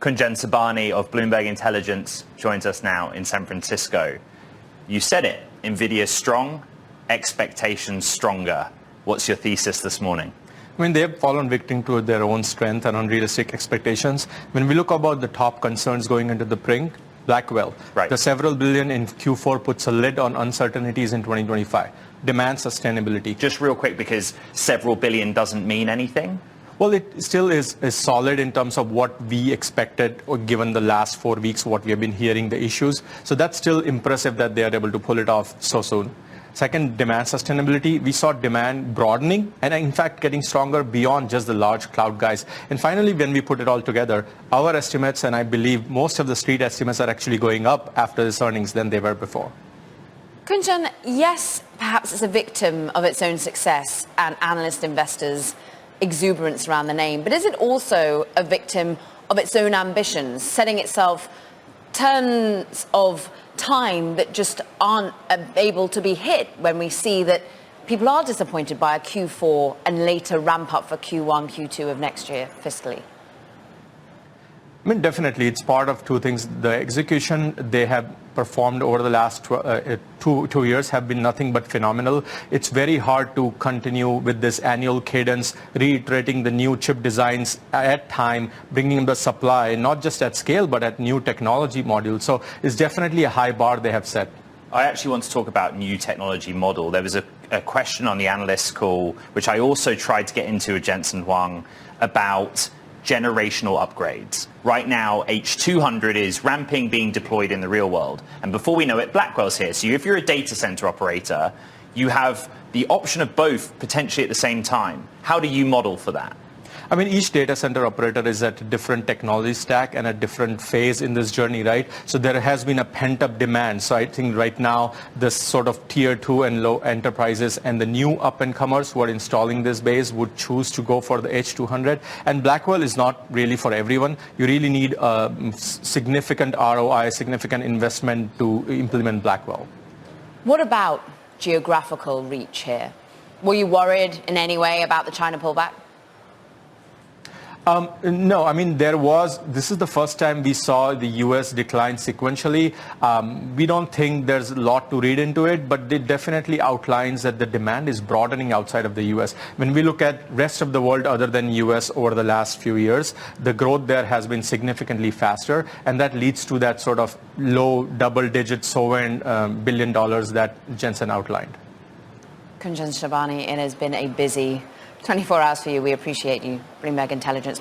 Kunjan Sabani of Bloomberg Intelligence joins us now in San Francisco. You said it, Nvidia strong, expectations stronger. What's your thesis this morning? I mean, they've fallen victim to their own strength and unrealistic expectations. When we look about the top concerns going into the print, Blackwell, right. The several billion in Q4 puts a lid on uncertainties in 2025. Demand sustainability. Just real quick, because several billion doesn't mean anything. Well, it still is solid in terms of what we expected, or given the last 4 weeks, what we have been hearing, the issues. So that's still impressive that they are able to pull it off so soon. Second, demand sustainability. We saw demand broadening and in fact getting stronger beyond just the large cloud guys. And finally, when we put it all together, our estimates, and I believe most of the street estimates, are actually going up after this earnings than they were before. Kunjan, yes, perhaps it's a victim of its own success and analyst investors' exuberance around the name, but is it also a victim of its own ambitions, setting itself terms of time that just aren't able to be hit when we see that people are disappointed by a Q4 and later ramp up for Q1, Q2 of next year fiscally? I mean, definitely, it's part of two things. The execution they have performed over the last two years have been nothing but phenomenal. It's very hard to continue with this annual cadence, reiterating the new chip designs at time, bringing the supply, not just at scale, but at new technology modules. So it's definitely a high bar they have set. I actually want to talk about new technology model. There was a question on the analyst call, which I also tried to get into with Jensen Huang, about generational upgrades. Right now, H200 is ramping, being deployed in the real world. And before we know it, Blackwell's here. So if you're a data center operator, you have the option of both potentially at the same time. How do you model for that? I mean, each data center operator is at a different technology stack and a different phase in this journey, right? So there has been a pent-up demand. So I think right now, this sort of tier 2 and low enterprises and the new up-and-comers who are installing this base would choose to go for the H200. And Blackwell is not really for everyone. You really need a significant ROI, significant investment to implement Blackwell. What about geographical reach here? Were you worried in any way about the China pullback? No, I mean, this is the first time we saw the U.S. decline sequentially. We don't think there's a lot to read into it, but it definitely outlines that the demand is broadening outside of the U.S. When we look at rest of the world other than U.S. over the last few years, the growth there has been significantly faster, and that leads to that sort of low double-digit sovereign $1 billion that Jensen outlined. Kunjan Sabani, it has been a busy 24 hours for you. We appreciate you, Bloomberg Intelligence.